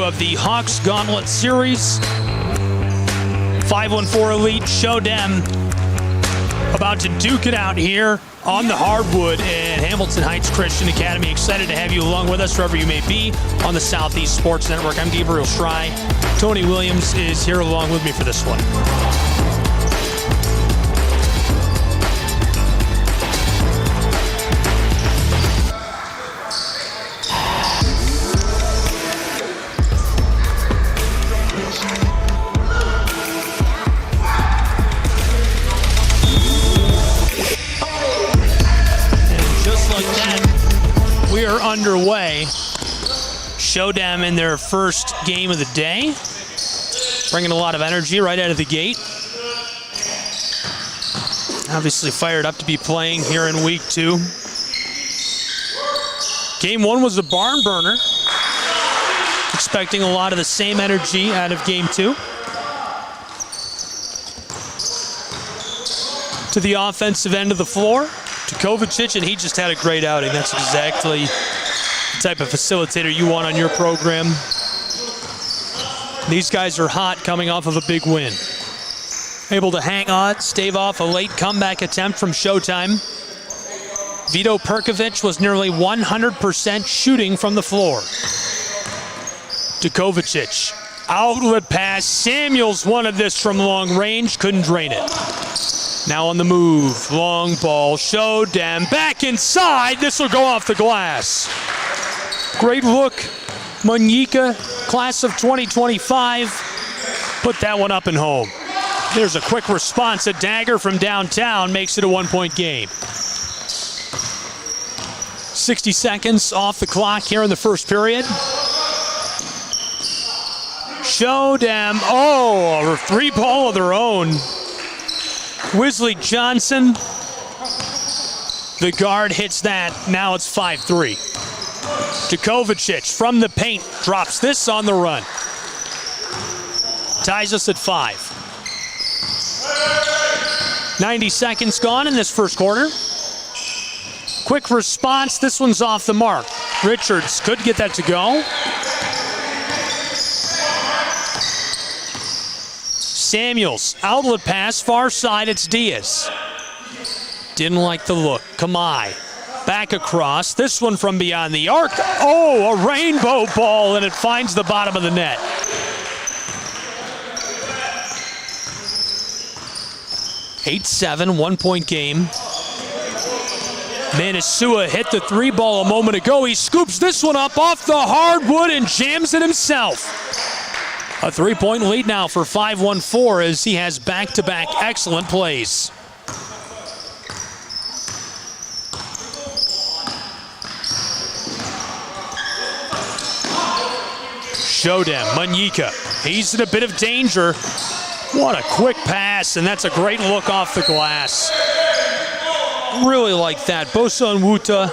of the Hawks Gauntlet Series. 514 Elite Show Dem about to duke it out here on the hardwood at Hamilton Heights Christian Academy. Excited to have you along with us wherever you may be on the Southeast Sports Network. I'm Gabriel Schrei. Tony Williams is here along with me for this one. We are underway. Show Dem in their first game of the day. Bringing a lot of energy right out of the gate. Obviously fired up to be playing here in week 2. Game 1 was a barn burner. Expecting a lot of the same energy out of game 2. To the offensive end of the floor. To Kovacic, and he just had a great outing. That's exactly the type of facilitator you want on your program. These guys are hot coming off of a big win. Able to hang on, stave off a late comeback attempt from Showtime. Vito Perkovic was nearly 100% shooting from the floor. To Kovacic. Outlet pass. Samuels wanted this from long range, couldn't drain it. Now on the move, long ball, Show Dem, back inside, this will go off the glass. Great look, Munyika, class of 2025, put that one up and home. There's a quick response, a dagger from downtown, makes it a 1-point game. 60 seconds off the clock here in the first period. Show Dem, a 3-ball of their own. Wesley Johnson, the guard hits that. Now it's 5-3. Kovacic from the paint drops this on the run. Ties us at 5. 90 seconds gone in this first quarter. Quick response. This one's off the mark. Richards could get that to go. Samuels, outlet pass, far side, it's Diaz. Didn't like the look. Kamai, back across. This one from beyond the arc. A rainbow ball, and it finds the bottom of the net. (8-7), 1-point game. Manasua hit the 3-ball a moment ago. He scoops this one up off the hardwood and jams it himself. A 3-point lead now for 514 as he has back-to-back excellent plays. Show Dem, Munyika. He's in a bit of danger. What a quick pass, and that's a great look off the glass. Really like that. Bosa Nwuta,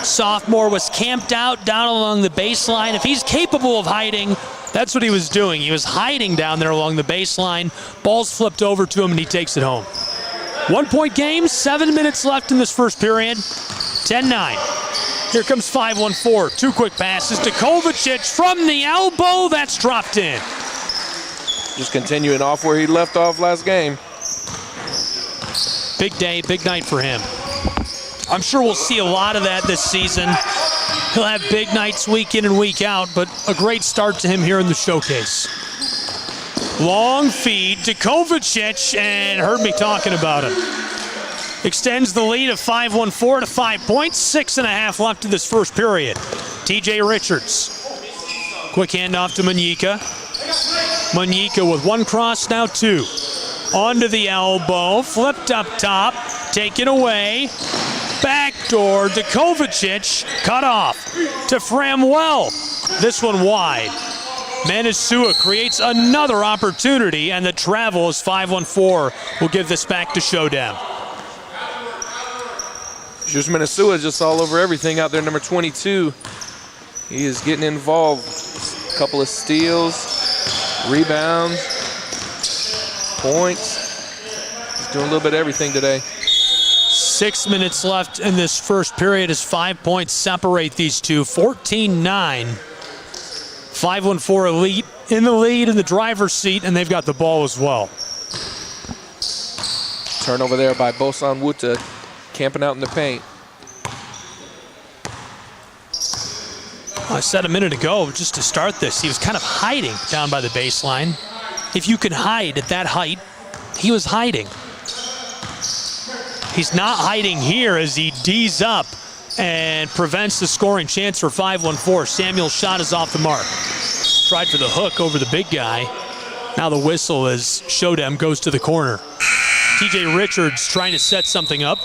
sophomore, was camped out down along the baseline. If he's capable of hiding, that's what he was doing. He was hiding down there along the baseline. Ball's flipped over to him, and he takes it home. 1-point game, 7 minutes left in this first period. 10-9. Here comes 514. 2 quick passes to Kovacic from the elbow. That's dropped in. Just continuing off where he left off last game. Big day, big night for him. I'm sure we'll see a lot of that this season. He'll have big nights week in and week out, but a great start to him here in the showcase. Long feed to Kovacic, and heard me talking about him. Extends the lead of 514 to 5 points. 6.5 left in this first period. TJ Richards. Quick handoff to Munyika. Munyika with 1 cross, now 2. Onto the elbow, flipped up top, taken away. Backdoor to Kovacic, cut off to Framwell. This one wide. Manasua creates another opportunity, and the travel is 514. We'll give this back to Show Dem. Just Manasua just all over everything out there, number 22. He is getting involved. A couple of steals, rebounds, points. He's doing a little bit of everything today. 6 minutes left in this first period as 5 points separate these two. 14-9. 514 Elite in the lead in the driver's seat, and they've got the ball as well. Turnover there by Bosan Wuta, camping out in the paint. I said a minute ago, just to start this, he was kind of hiding down by the baseline. If you can hide at that height, he was hiding. He's not hiding here as he D's up and prevents the scoring chance for 514. Samuel's shot is off the mark. Tried for the hook over the big guy. Now the whistle as Shodem goes to the corner. TJ Richards trying to set something up.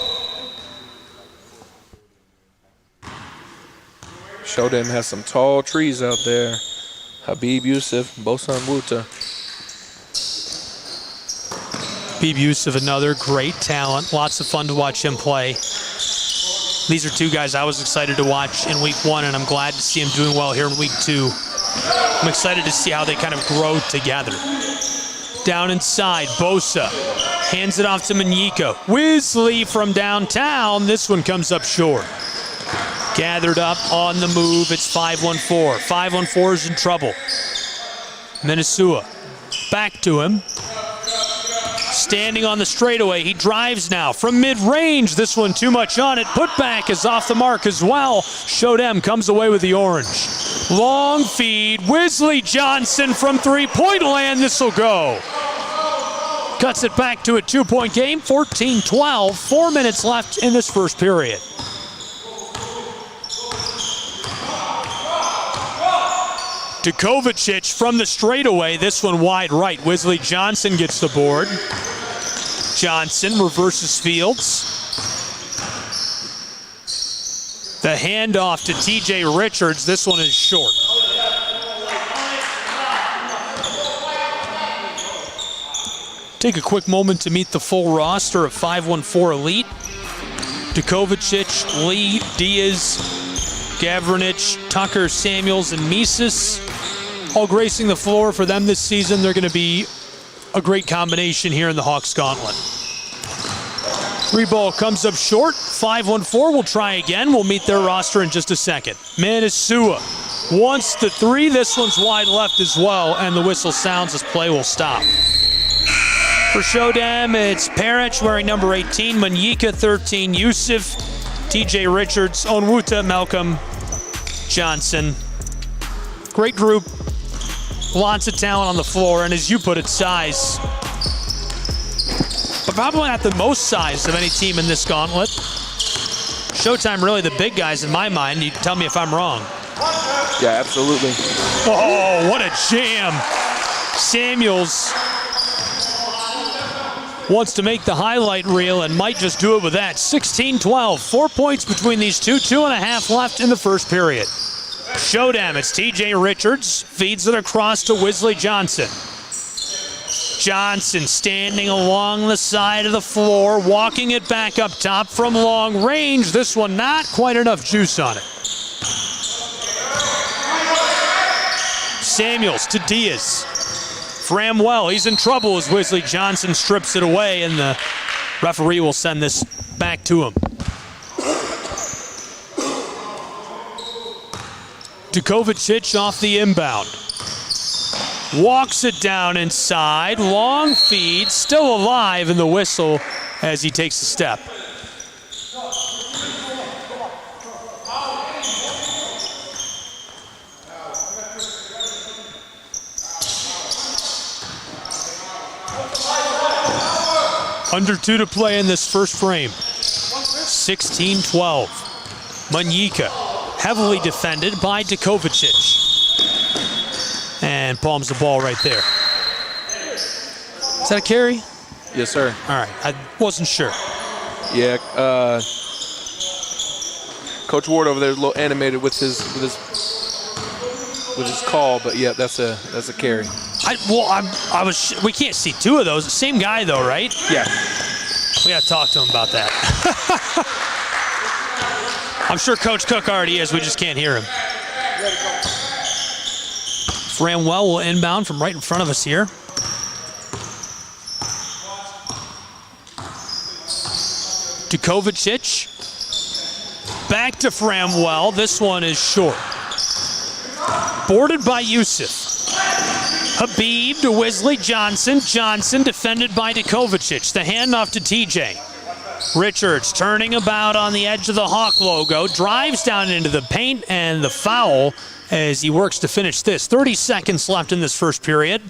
Shodem has some tall trees out there. Habib Yusuf, Bosan Wuta. Habib Yusuf, another great talent. Lots of fun to watch him play. These are two guys I was excited to watch in week 1, and I'm glad to see him doing well here in week 2. I'm excited to see how they kind of grow together. Down inside, Bosa hands it off to Manyika. Wisley from downtown. This one comes up short. Gathered up on the move. It's 514. 514 is in trouble. Minnesota back to him. Standing on the straightaway. He drives now from mid-range. This one too much on it. Putback is off the mark as well. Shodem comes away with the orange. Long feed. Wisley Johnson from three-point land. This will go. Cuts it back to a 2-point game. 14-12. 4 minutes left in this first period. Dukovacic from the straightaway. This one wide right. Wisley Johnson gets the board. Johnson reverses Fields. The handoff to TJ Richards. This one is short. Take a quick moment to meet the full roster of 514 Elite. Dukovacic, Lee, Diaz, Gavranich, Tucker, Samuels, and Mises, all gracing the floor for them this season. They're going to be a great combination here in the Hawks Gauntlet. 3-ball comes up short. 514 will try again. We'll meet their roster in just a second. Manasua wants the three. This one's wide left as well, and the whistle sounds as play will stop. For Shodem, it's Parich wearing number 18, Manyika 13, Yusuf, TJ Richards, Onwuta, Malcolm, Johnson. Great group. Lots of talent on the floor, and as you put it, size. But probably not the most size of any team in this gauntlet. Showtime really the big guys in my mind. You tell me if I'm wrong. Yeah, absolutely. Oh, what a jam. Samuels wants to make the highlight reel and might just do it with that. 16-12, 4 points between these two, 2.5 left in the first period. Shodem, it's TJ Richards, feeds it across to Wisley Johnson. Johnson standing along the side of the floor, walking it back up top from long range. This one not quite enough juice on it. Samuels to Diaz. Framwell, he's in trouble as Wisley Johnson strips it away, and the referee will send this back to him. Dukovacic off the inbound. Walks it down inside. Long feed, still alive in the whistle as he takes a step. Under 2 to play in this first frame. 16-12. Manyika, heavily defended by Dukovacic. And palms the ball right there. Is that a carry? Yes, sir. All right, I wasn't sure. Yeah, Coach Ward over there is a little animated with his call, but yeah, that's a carry. We can't see two of those. Same guy though, right? Yeah. We gotta talk to him about that. I'm sure Coach Cook already is. We just can't hear him. Framwell will inbound from right in front of us here. Dukovacic. Back to Framwell. This one is short. Boarded by Yusuf. Habib to Wesley Johnson. Johnson defended by Kovacic. The handoff to TJ. Richards turning about on the edge of the Hawk logo. Drives down into the paint, and the foul as he works to finish this. 30 seconds left in this first period.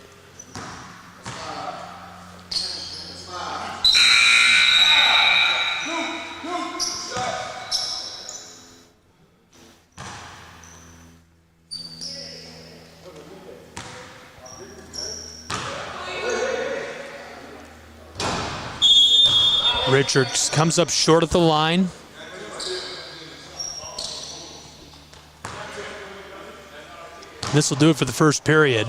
Richards comes up short at the line. This will do it for the first period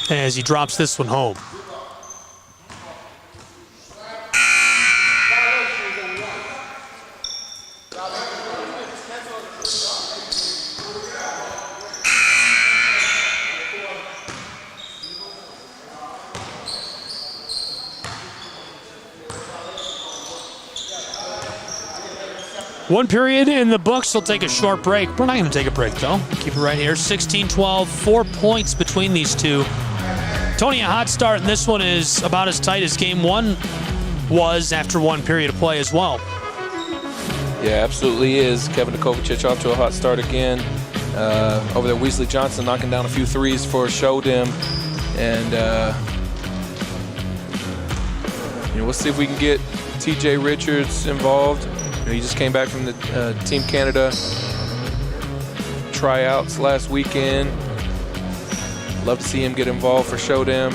as he drops this one home. One period in the books. We'll take a short break. We're not going to take a break, though. Keep it right here. 16-12, 4 points between these two. Tony, a hot start, and this one is about as tight as game one was after one period of play as well. Yeah, absolutely is. Kevin Kovacic off to a hot start again. Over there, Wesley Johnson knocking down a few threes for Showdem. And, we'll see if we can get TJ Richards involved. He just came back from the Team Canada tryouts last weekend. Love to see him get involved for Showdem.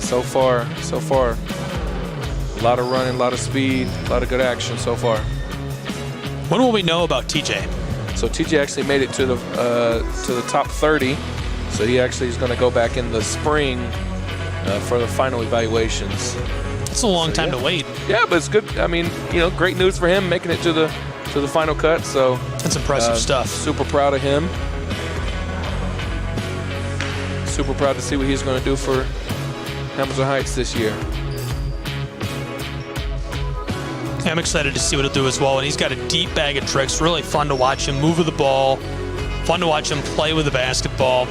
So far. A lot of running, a lot of speed, a lot of good action so far. What will we know about TJ? So TJ actually made it to the top 30. So he actually is going to go back in the spring for the final evaluations. It's a long time to wait. Yeah, but it's good. I mean, great news for him making it to the final cut. So that's impressive stuff. Super proud of him. Super proud to see what he's going to do for Hamilton Heights this year. I'm excited to see what he'll do as well. And he's got a deep bag of tricks. Really fun to watch him move with the ball. Fun to watch him play with the basketball.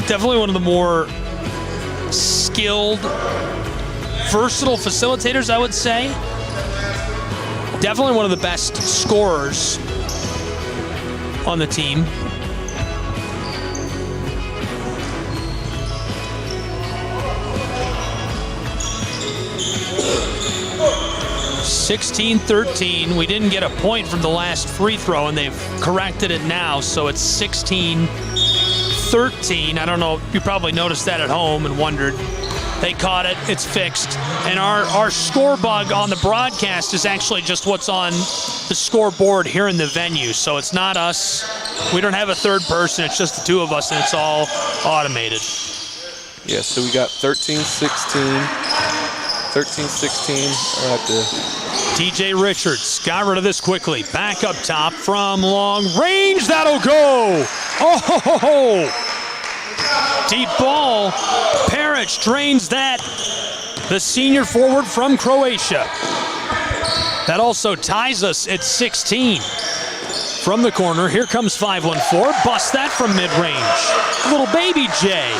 Definitely one of the more skilled, versatile facilitators, I would say. Definitely one of the best scorers on the team. (16-13). We didn't get a point from the last free throw, and they've corrected it now, so it's 16-13. I don't know, you probably noticed that at home and wondered. They caught it, it's fixed. And our score bug on the broadcast is actually just what's on the scoreboard here in the venue. So it's not us. We don't have a third person, it's just the two of us, and it's all automated. Yeah, so we got 13-16. 13-16. TJ Richards got rid of this quickly. Back up top from long range. That'll go. Oh! Deep ball. Peric drains that. The senior forward from Croatia. That also ties us at 16. From the corner, here comes 514. Bust that from mid-range. Little baby J.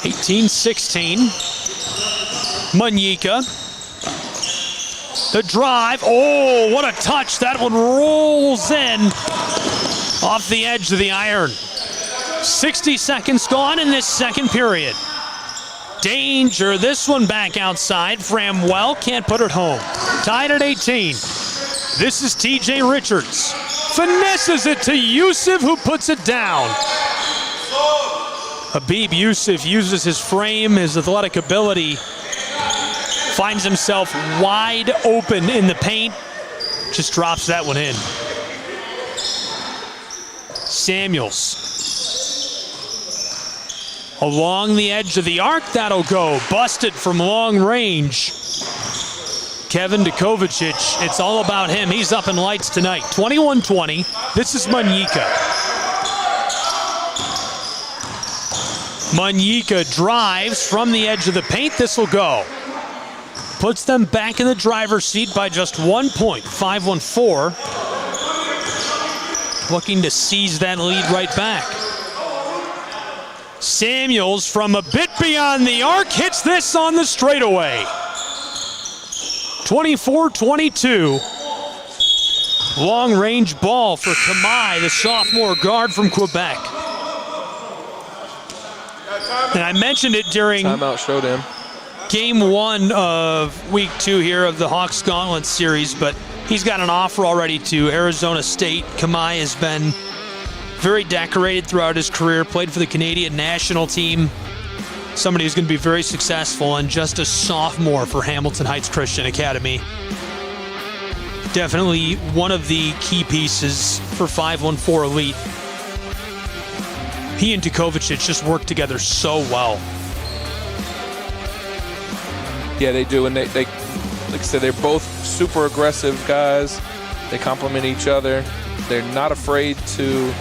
(18-16). Manyika. The drive. Oh, what a touch. That one rolls in off the edge of the iron. 60 seconds gone in this second period. Danger. This one back outside. Framwell can't put it home. Tied at 18. This is TJ Richards. Finesses it to Yusuf, who puts it down. Habib Yusuf uses his frame, his athletic ability, finds himself wide open in the paint, just drops that one in. Samuels. Along the edge of the arc, that'll go. Busted from long range. Kevin Kovacic, it's all about him. He's up in lights tonight. 21-20. This is Manyika. Manyika drives from the edge of the paint. This will go. Puts them back in the driver's seat by just 1 point. 5-1-4. Looking to seize that lead right back. Samuels from a bit beyond the arc hits this on the straightaway. 24-22. Long-range ball for Kamai, the sophomore guard from Quebec. And I mentioned it during Timeout showed him. Game 1 of Week 2 here of the Hawks Gauntlet series, but he's got an offer already to Arizona State. Kamai has been very decorated throughout his career, played for the Canadian national team. Somebody who's going to be very successful, and just a sophomore for Hamilton Heights Christian Academy. Definitely one of the key pieces for 5-1-4 Elite. He and Dukovic just work together so well. Yeah, they do, and they like I said, they're both super aggressive guys. They complement each other. They're not afraid to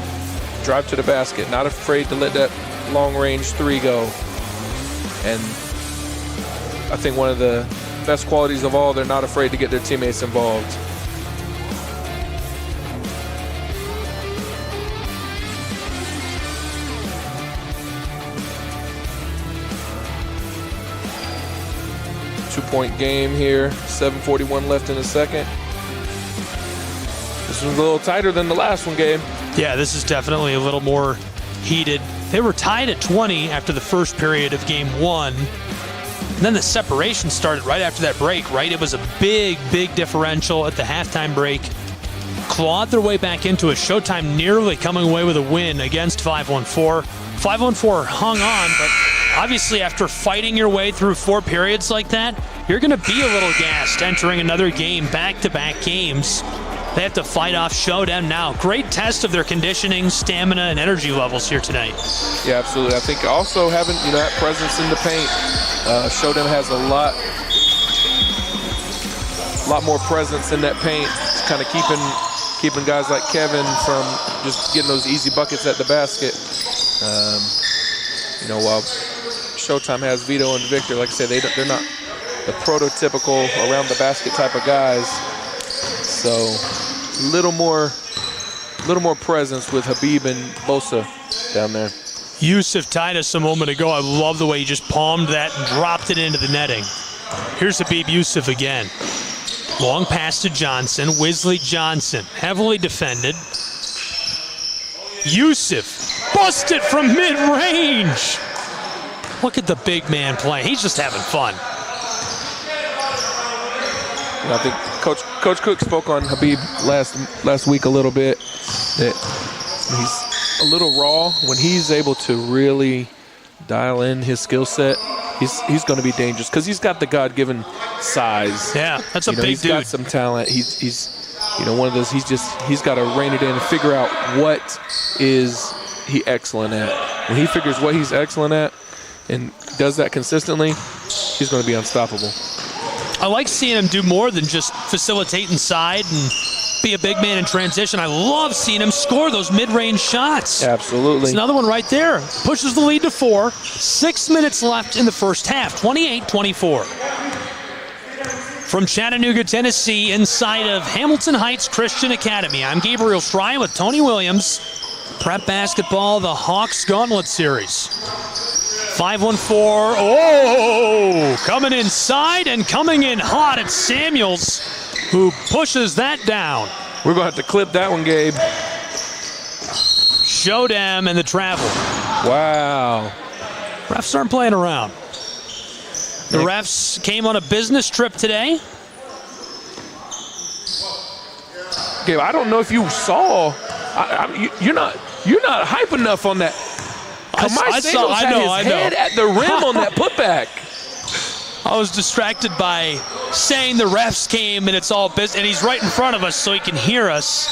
drive to the basket, not afraid to let that long-range three go. And I think one of the best qualities of all, they're not afraid to get their teammates involved. Two-point game here, 7:41 left in the second. This one's a little tighter than the last one, Gabe. Yeah, this is definitely a little more heated. They were tied at 20 after the first period of Game 1. And then the separation started right after that break, right? It was a big, big differential at the halftime break. Clawed their way back into a Showtime, nearly coming away with a win against 5-1-4. 5-1-4 hung on, but obviously after fighting your way through 4 periods like that, you're going to be a little gassed entering another game, back-to-back games. They have to fight off Showdown now. Great test of their conditioning, stamina, and energy levels here tonight. Yeah, absolutely. I think also having that presence in the paint, Showdown has a lot more presence in that paint, kind of keeping guys like Kevin from just getting those easy buckets at the basket. While Showtime has Vito and Victor, like I said, they're not the prototypical around the basket type of guys. So little more presence with Habib and Bosa down there. Yusuf tied us a moment ago. I love the way he just palmed that and dropped it into the netting. Here's Habib Yusuf again. Long pass to Johnson. Wisley Johnson, heavily defended. Yusuf busted from mid-range. Look at the big man playing. He's just having fun. I think Coach Cook spoke on Habib last week a little bit, that he's a little raw. When he's able to really dial in his skill set, he's going to be dangerous because he's got the God-given size. Yeah, that's a big he's dude. He's got some talent. He's one of those. He's got to rein it in and figure out what is he excellent at. When he figures what he's excellent at and does that consistently, he's going to be unstoppable. I like seeing him do more than just facilitate inside and be a big man in transition. I love seeing him score those mid-range shots. Absolutely. It's another one right there. Pushes the lead to 4. 6 minutes left in the first half. 28-24. From Chattanooga, Tennessee, inside of Hamilton Heights Christian Academy, I'm Gabriel Schreien with Tony Williams. Prep basketball, the Hawks Gauntlet Series. 5-1-4. Oh, coming inside and coming in hot. It's Samuels who pushes that down. We're going to have to clip that one, Gabe. Showdown and the travel. Wow. Refs aren't playing around. The refs came on a business trip today. Gabe, I don't know if you saw. You're not hype enough on that. Kamai Samuels had his head at the rim on that putback. I was distracted by saying the refs came and it's all business, and he's right in front of us so he can hear us.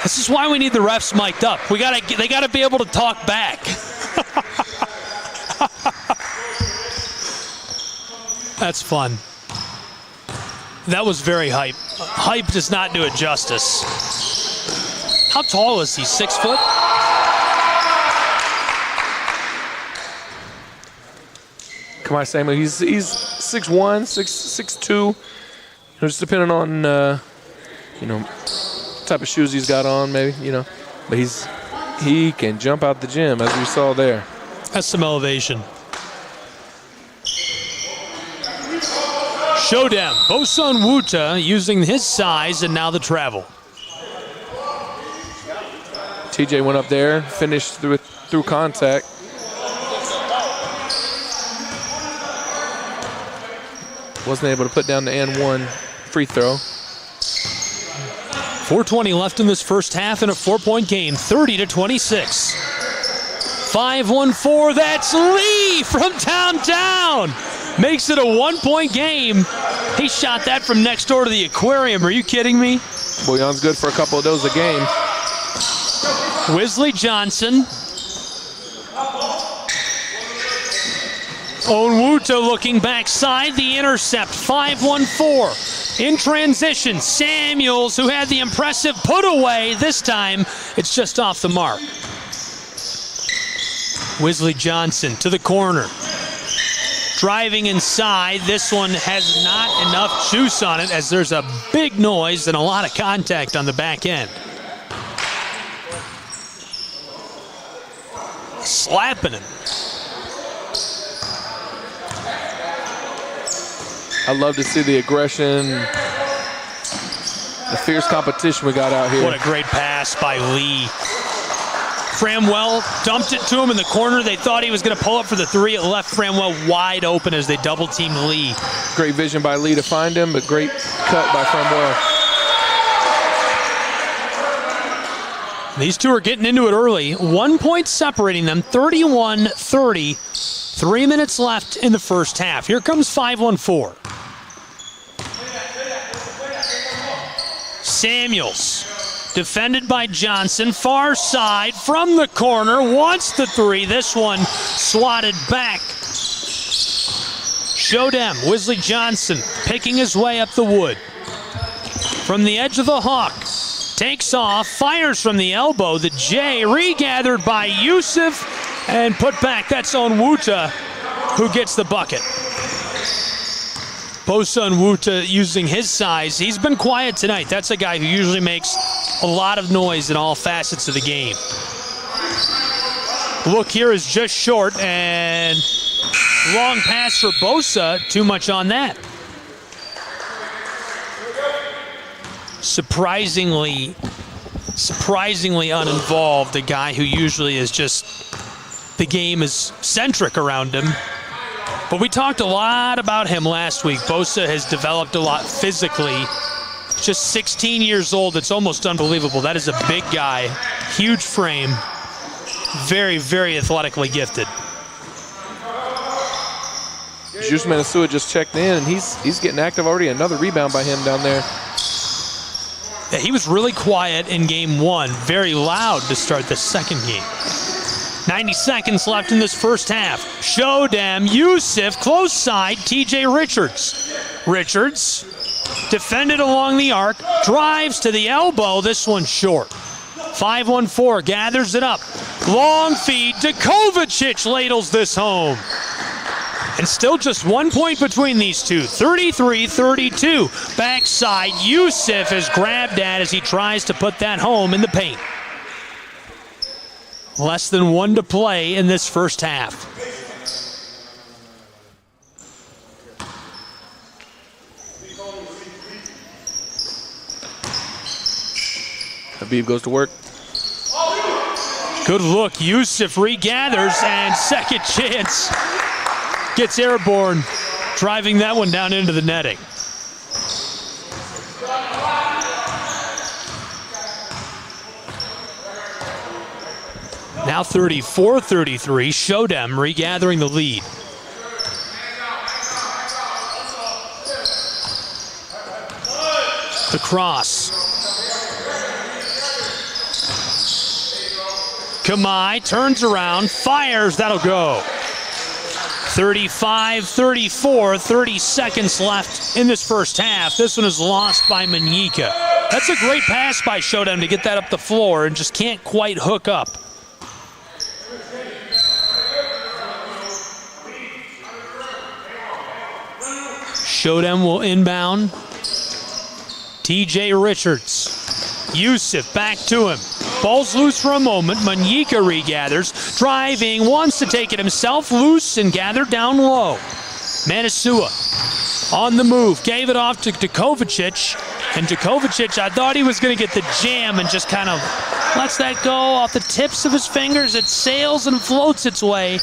This is why we need the refs mic'd up. They gotta be able to talk back. That's fun. That was very hype. Hype does not do it justice. How tall is he? 6 foot? Kamai Samuel. He's 6'1", 6'2". Just depending on type of shoes he's got on, maybe, But he can jump out the gym, as we saw there. That's some elevation. Showdown. Bosun Wuta using his size and now the travel. TJ went up there, finished through contact. Wasn't able to put down the N1 free throw. 4:20 left in this first half in a 4-point game, 30-26. 5-1-4, that's Lee from downtown. Makes it a 1-point game. He shot that from next door to the aquarium. Are you kidding me? Bouillon's good for a couple of those a game. Wesley Johnson. Onwuta looking backside, the intercept, 5-1-4. In transition, Samuels, who had the impressive put away. This time, it's just off the mark. Wesley Johnson to the corner. Driving inside, this one has not enough juice on it as there's a big noise and a lot of contact on the back end. Slapping him. I love to see the aggression, the fierce competition we got out here. What a great pass by Lee. Framwell dumped it to him in the corner. They thought he was going to pull up for the three. It left Framwell wide open as they double-teamed Lee. Great vision by Lee to find him, but great cut by Framwell. These two are getting into it early. 1 point separating them, 31-30. 3 minutes left in the first half. Here comes 5-1-4. Samuels, defended by Johnson, far side from the corner, wants the three. This one swatted back. Showdown, Wesley Johnson picking his way up the wood. From the edge of the Hawk, takes off, fires from the elbow. The J regathered by Yusuf and put back. That's Onwuta who gets the bucket. Bosun Onwuta using his size. He's been quiet tonight. That's a guy who usually makes a lot of noise in all facets of the game. Look here is just short, and long pass for Bosa. Too much on that. Surprisingly uninvolved. A guy who usually is just, the game is centric around him. But we talked a lot about him last week. Bosa has developed a lot physically. Just 16 years old. It's almost unbelievable. That is a big guy. Huge frame. Very, very athletically gifted. Jus Manasua just checked in, and he's getting active already. Another rebound by him down there. Yeah, he was really quiet in game one. Very loud to start the second game. 90 seconds left in this first half. Showdown, Yusuf, close side, TJ Richards. Richards, defended along the arc, drives to the elbow, this one short. 5-1-4, gathers it up. Long feed to Kovacic, ladles this home. And still just 1 point between these two, 33-32. Backside, Yusuf is grabbed at as he tries to put that home in the paint. Less than one to play in this first half. Habib goes to work. Good look. Yusuf regathers and second chance. Gets airborne, driving that one down into the netting. Now 34-33, Showdown regathering the lead. The cross. Kamai turns around, fires, that'll go. 35-34, 30 seconds left in this first half. This one is lost by Manyika. That's a great pass by Showdown to get that up the floor and just can't quite hook up. Showdown will inbound. TJ Richards. Yusuf back to him. Ball's loose for a moment. Manyika regathers. Driving, wants to take it himself. Loose and gathered down low. Manasua on the move. Gave it off to Djokovic. And Djokovic, I thought he was going to get the jam and just kind of lets that go off the tips of his fingers. It sails and floats its way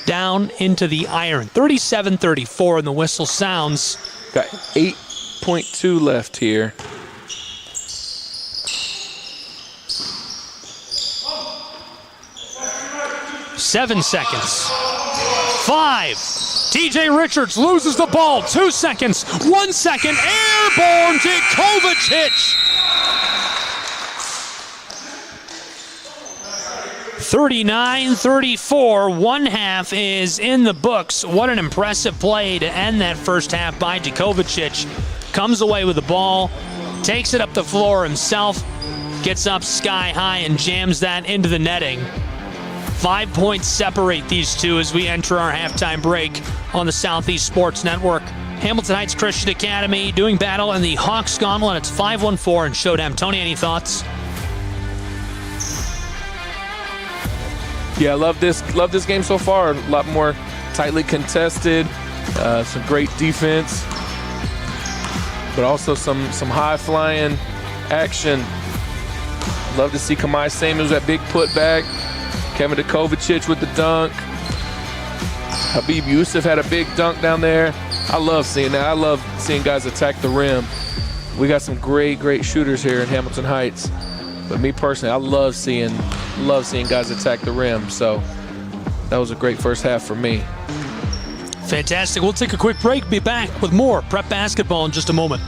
down into the iron. 37-34, and the whistle sounds. Got 8.2 left here. Seven seconds. 5. TJ Richards loses the ball. 2 seconds. 1 second. Airborne to Kovacic. 39-34. One half is in the books. What an impressive play to end that first half by Djokovic. Comes away with the ball, takes it up the floor himself, gets up sky high and jams that into the netting. 5 points separate these two as we enter our halftime break on the Southeast Sports Network. Hamilton Heights Christian Academy doing battle in the Hawks Gauntlet. It's 5-1-4 in Showdown. Tony, any thoughts? Yeah, love this game so far. A lot more tightly contested, some great defense, but also some high-flying action. Love to see Kamai Samuels that big putback. Kevin Djokovic with the dunk. Habib Yusuf had a big dunk down there. I love seeing that. I love seeing guys attack the rim. We got some great shooters here in Hamilton Heights. But me personally, I love seeing guys attack the rim. So that was a great first half for me. Fantastic. We'll take a quick break. Be back with more prep basketball in just a moment.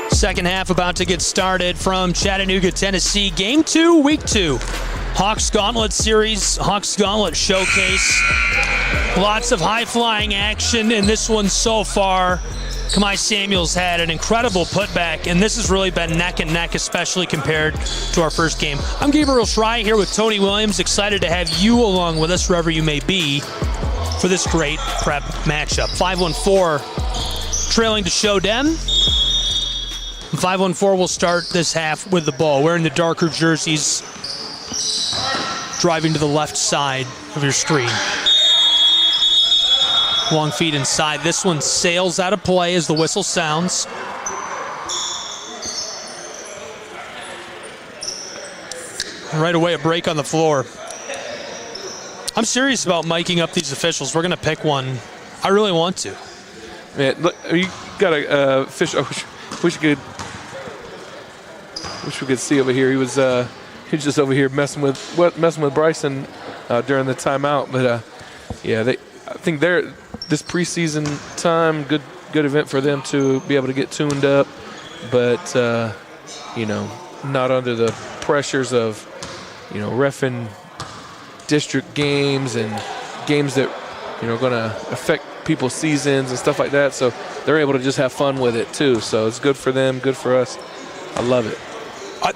Second half about to get started from Chattanooga, Tennessee. Game 2, week 2 Hawks Gauntlet Series, Hawks Gauntlet Showcase. Lots of high-flying action in this one so far. Kamai Samuels had an incredible putback, and this has really been neck and neck, especially compared to our first game. I'm Gabriel Schrei here with Tony Williams. Excited to have you along with us wherever you may be for this great prep matchup. 5-1-4 trailing to show them. 5-1-4 will start this half with the ball. Wearing the darker jerseys, driving to the left side of your screen. Long feed inside. This one sails out of play as the whistle sounds. And right away, a break on the floor. I'm serious about miking up these officials. We're going to pick one. I really want to. Man, look, you got a fish. I wish we could see over here. He's just over here messing with Bryson during the timeout. But yeah, I think this preseason time, good event for them to be able to get tuned up, but not under the pressures of reffing district games and games that are going to affect people's seasons and stuff like that. So they're able to just have fun with it too. So it's good for them, good for us. I love it.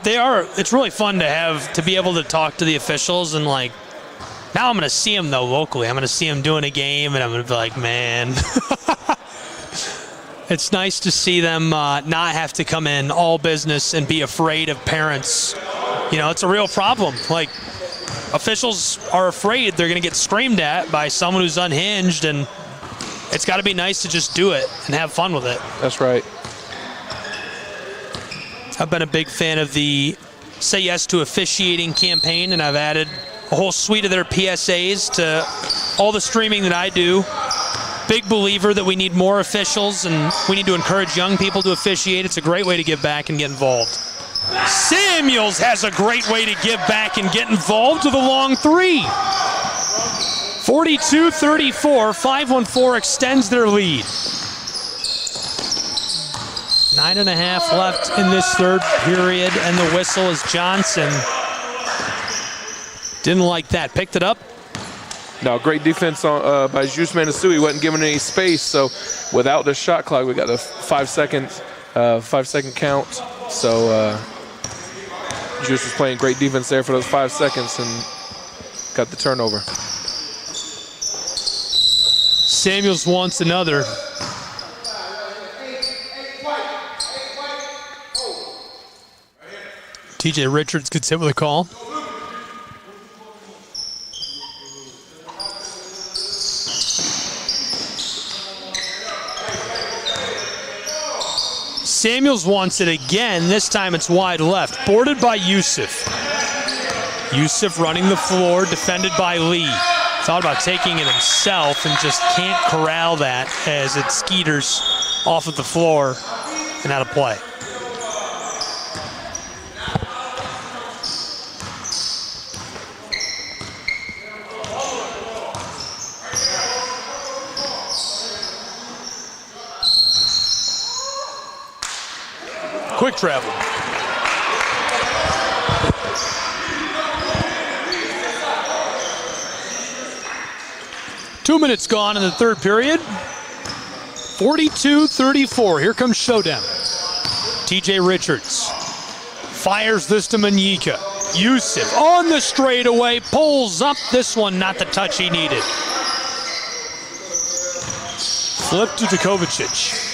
They are. It's really fun to be able to talk to the officials and now I'm going to see them, though, locally. I'm going to see them doing a game, and I'm going to be like, man. It's nice to see them not have to come in all business and be afraid of parents. It's a real problem. Officials are afraid they're going to get screamed at by someone who's unhinged, and it's got to be nice to just do it and have fun with it. That's right. I've been a big fan of the Say Yes to Officiating campaign, and I've added a whole suite of their PSAs to all the streaming that I do. Big believer that we need more officials, and we need to encourage young people to officiate. It's a great way to give back and get involved. Samuels has a great way to give back and get involved with a long three. 42-34, 5-1-4 extends their lead. 9.5 left in this third period, and the whistle is Johnson. Didn't like that. Picked it up. No, great defense by Juice Manasui. He wasn't given any space, so without the shot clock, we got the 5 second count. So Juice was playing great defense there for those 5 seconds and got the turnover. Samuels wants another. TJ Richards gets hit with a call. Samuels wants it again. This time it's wide left. Boarded by Yusuf. Yusuf running the floor, defended by Lee. Thought about taking it himself and just can't corral that as it skeeters off of the floor and out of play. Quick travel. Two minutes gone in the third period. 42-34. Here comes Showdown. TJ Richards fires this to Manyika. Yusuf on the straightaway, pulls up this one, not the touch he needed. Flip to Kovacic.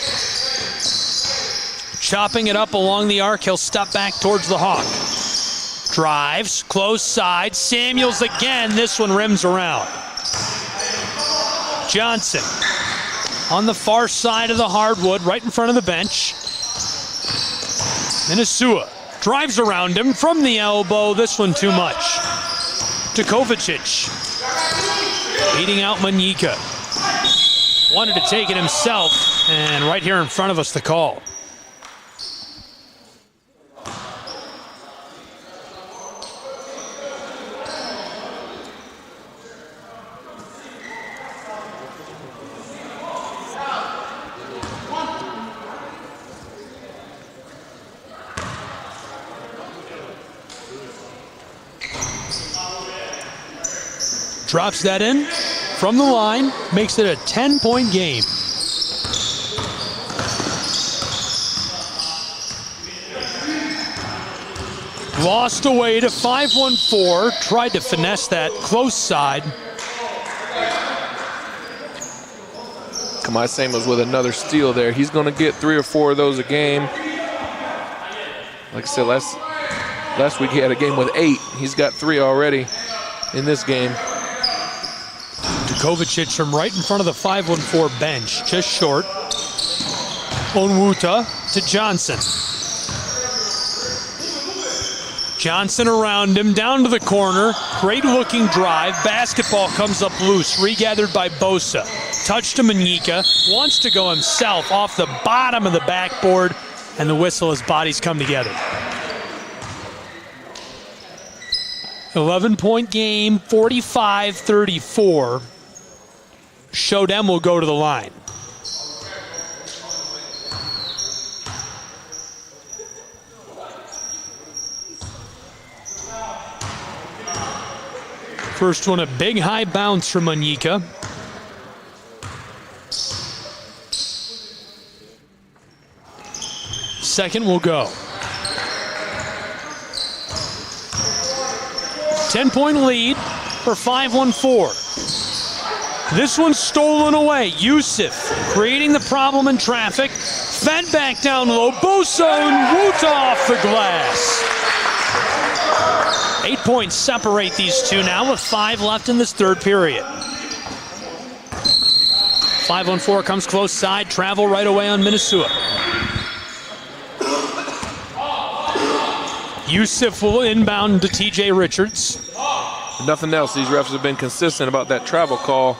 Chopping it up along the arc, he'll step back towards the Hawk. Drives, close side, Samuels again, this one rims around. Johnson on the far side of the hardwood, right in front of the bench. Minnesota drives around him from the elbow, this one too much. To Kovacic, beating out Manyika. Wanted to take it himself, and right here in front of us, the call. Drops that in from the line, makes it a 10-point game. Lost away to 5-1-4. Tried to finesse that close side. Kamai Samuels with another steal there. He's going to get 3 or 4 of those a game. Like I said, last week he had a game with 8. He's got 3 already in this game. Djokovic from right in front of the 5-1-4 bench, just short. Onwuta to Johnson. Johnson around him, down to the corner. Great looking drive. Basketball comes up loose, regathered by Bosa. Touch to Manyika, wants to go himself off the bottom of the backboard, and the whistle as bodies come together. 11-point game, 45-34. Shodem will go to the line. First one, a big high bounce from Manyika. Second will go. 10-point lead for 5-1-4. This one's stolen away. Yusuf creating the problem in traffic. Fed back down low. Bosa and Wuta off the glass. 8 points separate these two now with 5 left in this third period. 5-1-4 comes close side. Travel right away on Minnesota. Yusuf will inbound to TJ Richards. If nothing else, these refs have been consistent about that travel call.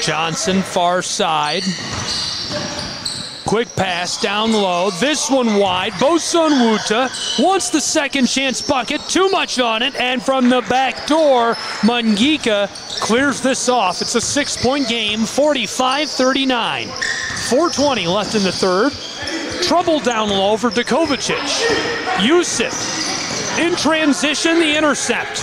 Johnson, far side. Quick pass down low. This one wide. Bosa Onwuta wants the second chance bucket. Too much on it. And from the back door, Manyika clears this off. It's a 6-point game, 45-39. 4:20 left in the third. Trouble down low for Djokovic. Yusuf in transition, the intercept.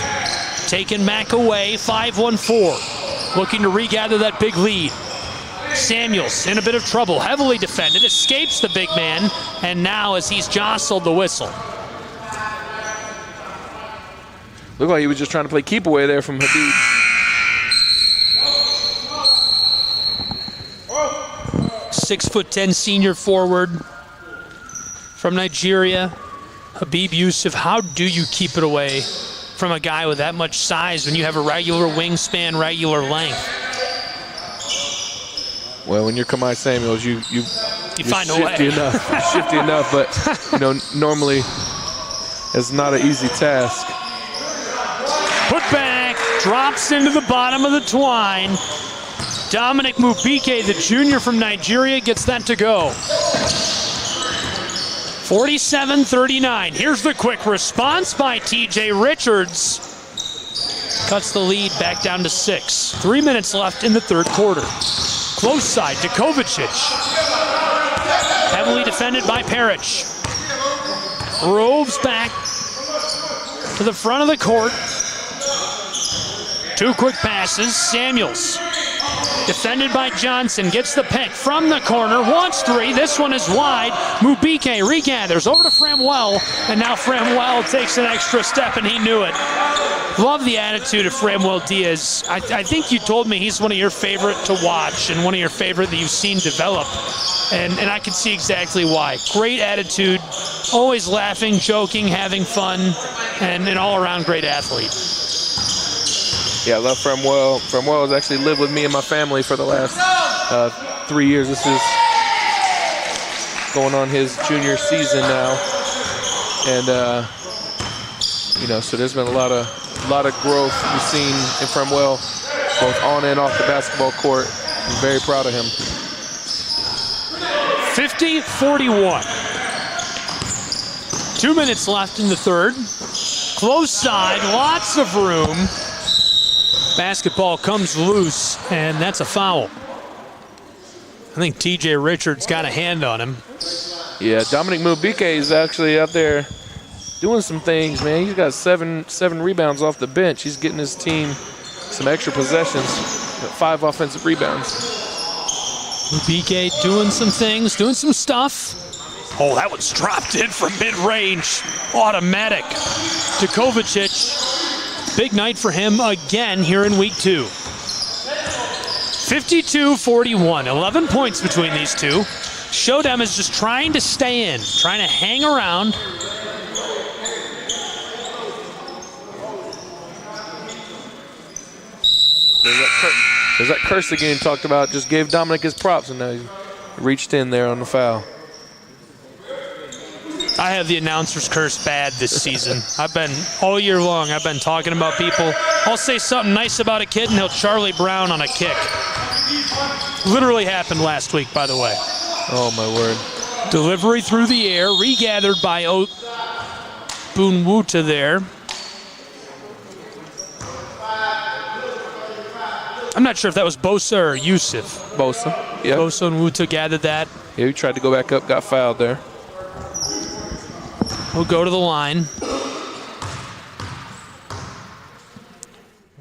Taken back away, 5-1-4. Looking to regather that big lead. Samuels in a bit of trouble, heavily defended, escapes the big man, and now as he's jostled, the whistle. Looked like he was just trying to play keep away there from Habib. .6'10" senior forward from Nigeria, Habib Yusuf. How do you keep it away from a guy with that much size when you have a regular wingspan, regular length? Well, when you're Kamai Samuels, you're find a way. Shifty enough, but normally it's not an easy task. Put back, drops into the bottom of the twine. Dominic Mubike, the junior from Nigeria, gets that to go. 47-39. Here's the quick response by TJ Richards. Cuts the lead back down to 6. 3 minutes left in the third quarter. Close side, Djokovic. Heavily defended by Peric. Roves back to the front of the court. 2 quick passes. Samuels, defended by Johnson, gets the pick from the corner, wants 3. This one is wide. Mubike regathers over to Framwell, and now Framwell takes an extra step, and he knew it. Love the attitude of Framwell Diaz. I think you told me he's one of your favorite to watch and one of your favorite that you've seen develop. And I can see exactly why. Great attitude, always laughing, joking, having fun, and an all-around great athlete. Yeah, I love Framwell. Framwell has actually lived with me and my family for the last 3 years. This is going on his junior season now. And, so there's been a lot of growth we've seen in Framwell, both on and off the basketball court. I'm very proud of him. 50-41. 2 minutes left in the third. Close side, lots of room. Basketball comes loose, and that's a foul. I think T.J. Richards got a hand on him. Yeah, Dominic Mubike is actually out there doing some things, man. He's got seven rebounds off the bench. He's getting his team some extra possessions, 5 offensive rebounds. Mubike doing some things, doing some stuff. Oh, that one's dropped in from mid-range. Automatic to Kovacic. Big night for him again here in week 2. 52-41, 11 points between these two. Shodem is just trying to stay in, trying to hang around. There's that curse again talked about. Just gave Dominic his props, and now he reached in there on the foul. I have the announcer's curse bad this season. All year long, I've been talking about people. I'll say something nice about a kid, and he'll Charlie Brown on a kick. Literally happened last week, by the way. Oh, my word. Delivery through the air, regathered by Bunwuta there. I'm not sure if that was Bosa or Yusuf. Bosa, yeah. Bosa and Wuta gathered that. Yeah, he tried to go back up, got fouled there. We'll go to the line.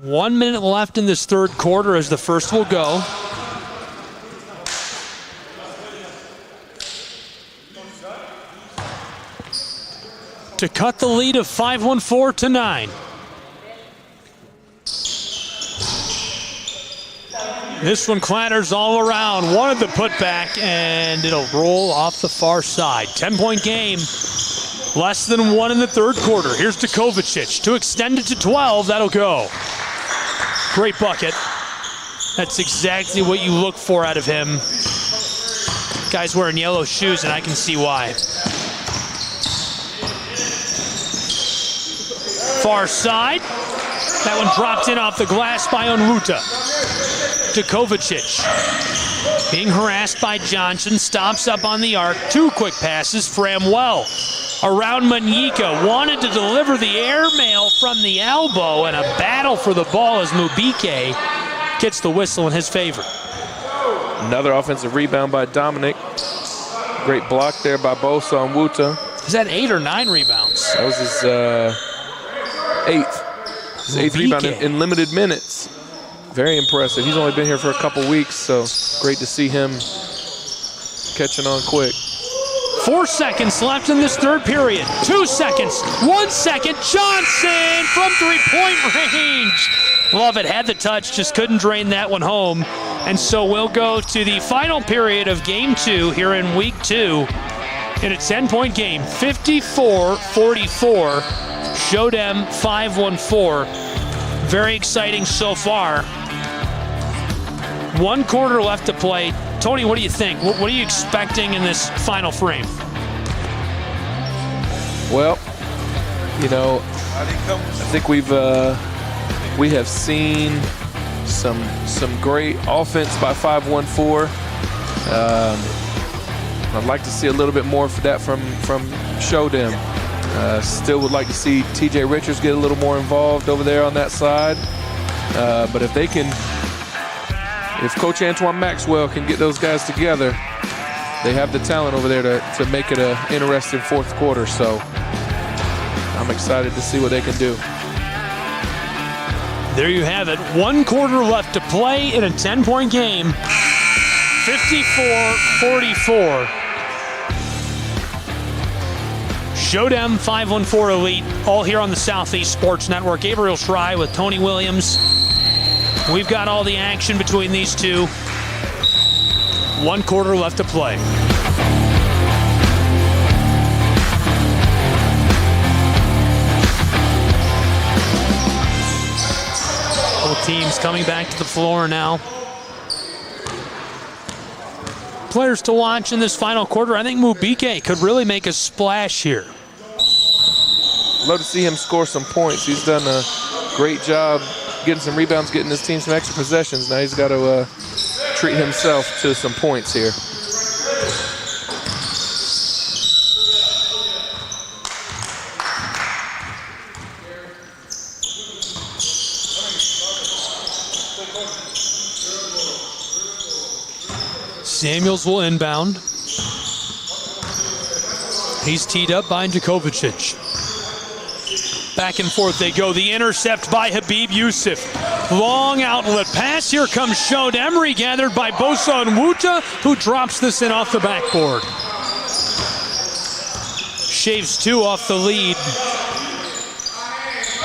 1 minute left in this third quarter as the first will go. To cut the lead of 5-1-4 to 9. This one clatters all around. Wanted the putback, and it'll roll off the far side. 10-point game. Less than 1 in the third quarter. Here's to Kovacic to extend it to 12. That'll go. Great bucket. That's exactly what you look for out of him. Guy's wearing yellow shoes, and I can see why. Far side. That one dropped in off the glass by Onwuta. To Kovacic. Being harassed by Johnson. Stops up on the arc. 2 quick passes. Framwell. Around Manyika. Wanted to deliver the airmail from the elbow. And a battle for the ball as Mubike gets the whistle in his favor. Another offensive rebound by Dominic. Great block there by Bosa on Wuta. Is that 8 or 9 rebounds? That was his 8th. His 8th rebound in limited minutes. Very impressive. He's only been here for a couple weeks, so great to see him catching on quick. 4 seconds left in this third period. 2 seconds. 1 second. Johnson from 3-point range. Love it. Had the touch, just couldn't drain that one home. And so we'll go to the final period of game 2 here in week 2 in a 10-point game. 54-44. Shodem 5-1-4. Very exciting so far. 1 quarter left to play. Tony, what do you think? What are you expecting in this final frame? Well, you know, I think we have seen some great offense by 5-1-4. I'd like to see a little bit more of that from Shodem. Still would like to see T.J. Richards get a little more involved over there on that side. But if Coach Antoine Maxwell can get those guys together, they have the talent over there to make it an interesting fourth quarter. So I'm excited to see what they can do. There you have it. 1 quarter left to play in a 10-point game. 54-44. Shodem 5-1-4 Elite, all here on the Southeast Sports Network. Gabriel Schrei with Tony Williams. We've got all the action between these two. 1 quarter left to play. Both teams coming back to the floor now. Players to watch in this final quarter. I think Mubike could really make a splash here. Love to see him score some points. He's done a great job getting some rebounds, getting his team some extra possessions. Now he's got to treat himself to some points here. Samuels will inbound. He's teed up by Djokovic. Back and forth they go. The intercept by Habib Youssef. Long outlet pass. Here comes Shodem, regathered by Bosa Nwuta, who drops this in off the backboard. Shaves 2 off the lead.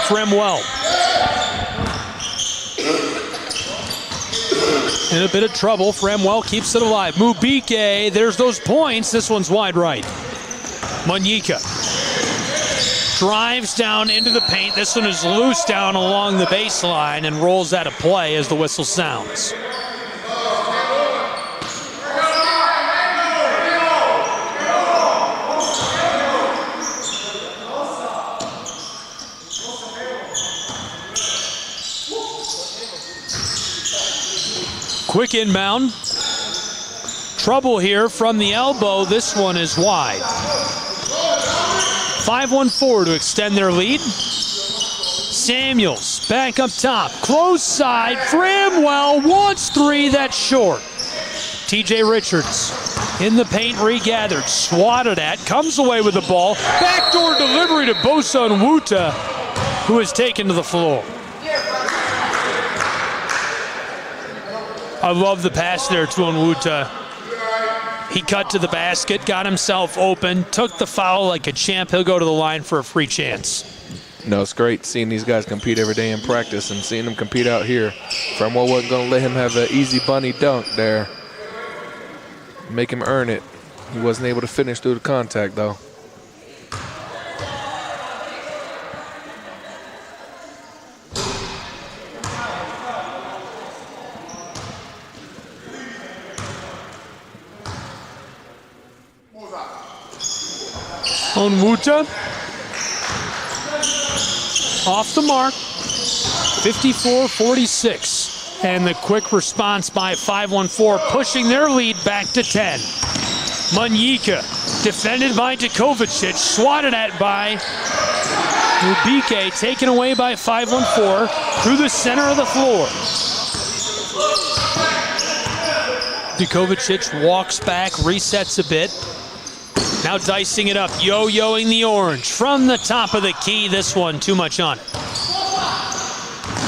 Fremwell. In a bit of trouble. Fremwell keeps it alive. Mubike, there's those points. This one's wide right. Manyika drives down into the paint. This one is loose down along the baseline and rolls out of play as the whistle sounds. Quick inbound. Trouble here from the elbow. This one is wide. 5-1-4 to extend their lead. Samuels back up top. Close side. Fremwell wants 3. That's short. TJ Richards in the paint, regathered. Swatted at. Comes away with the ball. Backdoor delivery to Bosa Nwuta, who is taken to the floor. I love the pass there to Nwuta. He cut to the basket, got himself open, took the foul like a champ. He'll go to the line for a free chance. No, it's great seeing these guys compete every day in practice and seeing them compete out here. Fremwell wasn't going to let him have an easy bunny dunk there. Make him earn it. He wasn't able to finish through the contact, though. Nwuta off the mark, 54-46. And the quick response by 5-1-4, pushing their lead back to 10. Manyika, defended by Djokovic, swatted at by Mubike, taken away by 5-1-4 through the center of the floor. Djokovic walks back, resets a bit. Now dicing it up, yo-yoing the orange from the top of the key. This one, too much on it.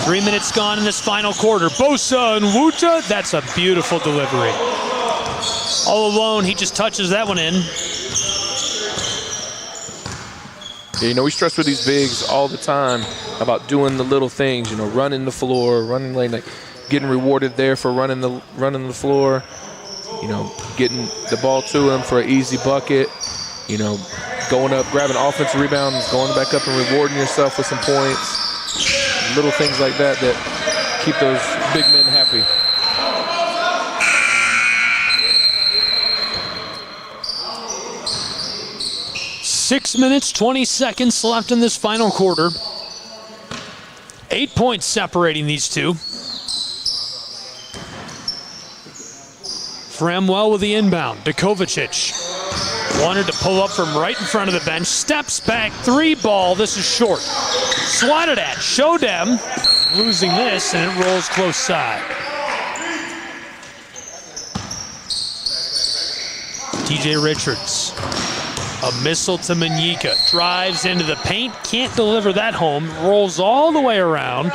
3 minutes gone in this final quarter. Bosa Nwuta, that's a beautiful delivery. All alone, he just touches that one in. Yeah, you know, we stress with these bigs all the time about doing the little things, you know, running the floor, running lane, like getting rewarded there for running the floor. You know, getting the ball to him for an easy bucket, you know, going up, grabbing offensive rebounds, going back up and rewarding yourself with some points. Little things like that that keep those big men happy. Six minutes, 20 seconds left in this final quarter. 8 points separating these two. Fremwell with the inbound. Djokovic wanted to pull up from right in front of the bench. Steps back, 3 ball. This is short. Swatted at. Shodem losing this, and it rolls close side. TJ Richards. A missile to Manyika. Drives into the paint. Can't deliver that home. Rolls all the way around.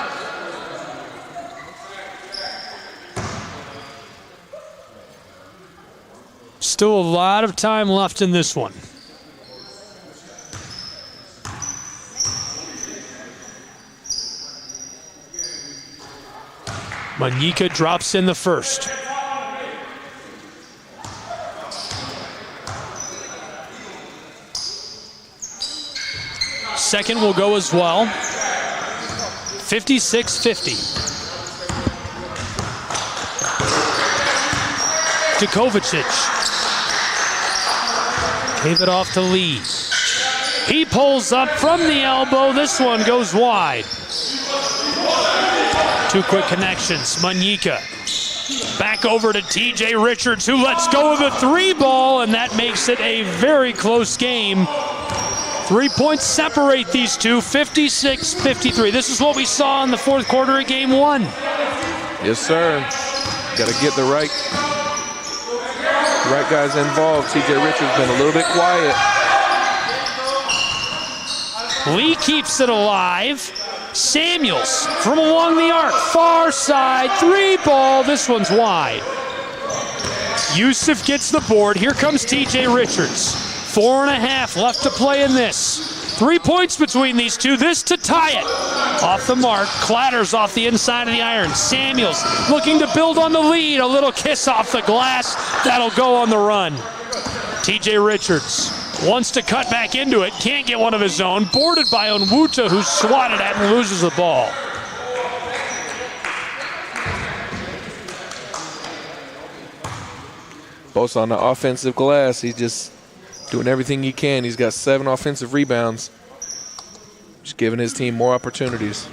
Still a lot of time left in this one. Manyika drops in the first. Second will go as well. 56-50. Djokovic gave it off to Lee. He pulls up from the elbow. This one goes wide. 2 quick connections. Manyika back over to TJ Richards, who lets go of the 3 ball, and that makes it a very close game. 3 points separate these two, 56-53. This is what we saw in the fourth quarter of game 1. Yes, sir. Got to get the right The right guys involved. T.J. Richards been a little bit quiet. Lee keeps it alive. Samuels from along the arc, far side, 3-ball. This one's wide. Yusuf gets the board. Here comes T.J. Richards. 4.5 left to play in this. 3 points between these two. This to tie it. Off the mark, clatters off the inside of the iron. Samuels looking to build on the lead. A little kiss off the glass. That'll go on the run. T.J. Richards wants to cut back into it. Can't get one of his own. Boarded by Onwuta, who's swatted at and loses the ball. Both on the offensive glass. He's just doing everything he can. He's got 7 offensive rebounds. Just giving his team more opportunities.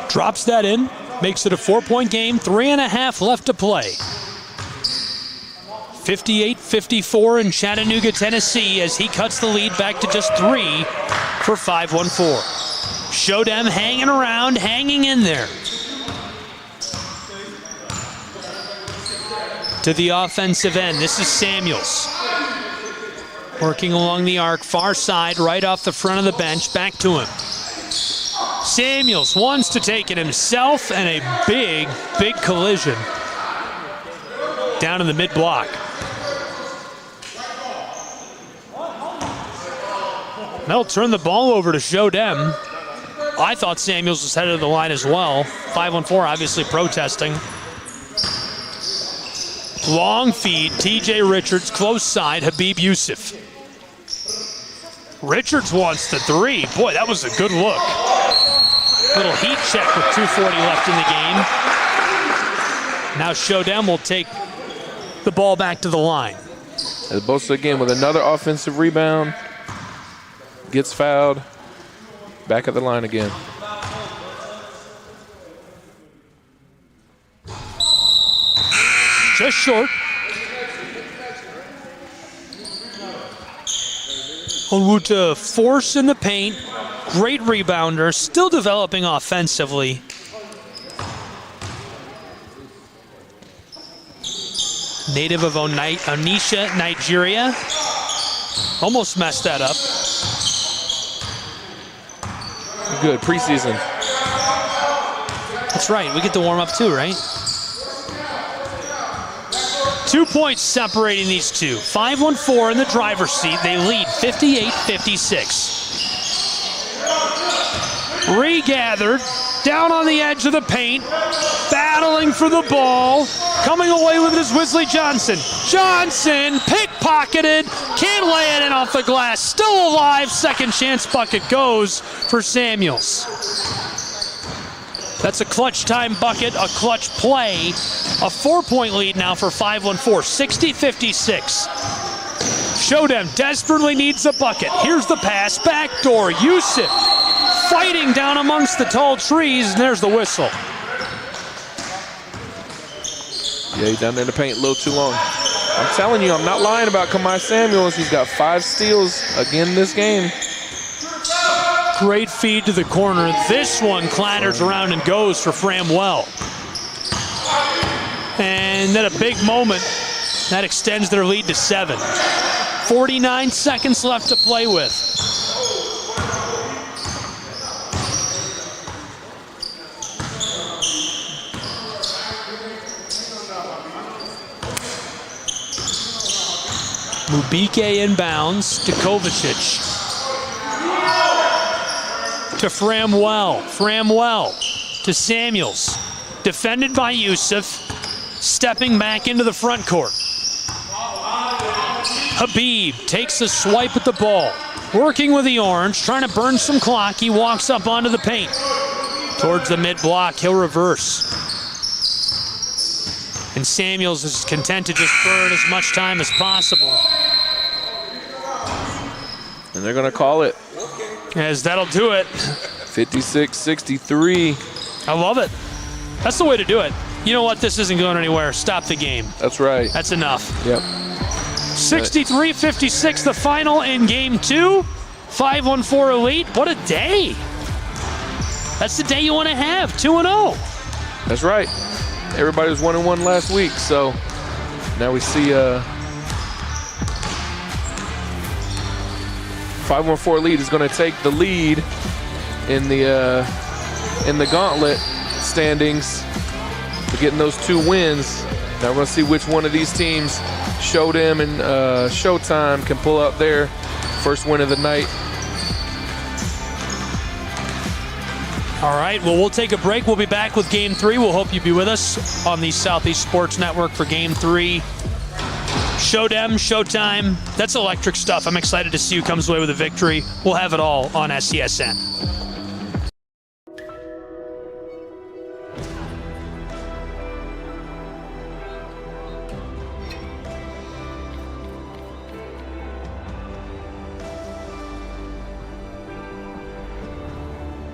Drops that in. Makes it a 4-point game. 3.5 left to play. 58-54 in Chattanooga, Tennessee, as he cuts the lead back to just 3 for 5-1-4. Shodem hanging around, hanging in there. To the offensive end, this is Samuels. Working along the arc, far side, right off the front of the bench, back to him. Samuels wants to take it himself, and a big, big collision down in the mid-block. That'll turn the ball over to Shodem. I thought Samuels was headed to the line as well. 5-on-4, obviously protesting. Long feed, T.J. Richards, close side, Habib Yusuf. Richards wants the 3. Boy, that was a good look. Little heat check with 2:40 left in the game. Now Shodem will take the ball back to the line. As Bosa again with another offensive rebound. Gets fouled. Back at the line again. Just short. Onwuta force in the paint. Great rebounder. Still developing offensively. Native of Onitsha, Nigeria. Almost messed that up. Good preseason. That's right. We get to warm up too, right? 2 points separating these two. 5-1-4 in the driver's seat. They lead 58-56. Regathered, down on the edge of the paint, battling for the ball, coming away with it is Wesley Johnson. Johnson, pickpocketed, can't lay it in off the glass, still alive, second chance bucket goes for Samuels. That's a clutch time bucket, a clutch play, a 4-point lead now for 5-1-4, 60-56. Shodem desperately needs a bucket. Here's the pass, backdoor, Yusuf fighting down amongst the tall trees, and there's the whistle. Yeah, he's down there in the paint a little too long. I'm telling you, I'm not lying about Kamai Samuels. He's got 5 steals again this game. Great feed to the corner. This one clatters around and goes for Framwell. And then a big moment. That extends their lead to 7. 49 seconds left to play with. Mubike inbounds to Kovacic. To Framwell. Framwell to Samuels. Defended by Yusuf. Stepping back into the front court. Habib takes a swipe at the ball. Working with the orange, trying to burn some clock. He walks up onto the paint. Towards the mid-block, he'll reverse. And Samuels is content to just burn as much time as possible. And they're going to call it. As that'll do it. 56-63. I love it. That's the way to do it. You know what? This isn't going anywhere. Stop the game. That's right. That's enough. Yep. 63-56, the final in game 2. 5-1-4 Elite. What a day. That's the day you want to have, 2-0. That's right. Everybody was 1-1 last week, so now we see 5-1-4 lead is going to take the lead in the Gauntlet standings. We're getting those 2 wins. Now we're going to see which one of these teams, Showdown and Showtime, can pull out their first win of the night. All right, well, we'll take a break. We'll be back with Game 3. We'll hope you be with us on the Southeast Sports Network for Game 3. Showdown, Showtime, that's electric stuff. I'm excited to see who comes away with a victory. We'll have it all on SESN.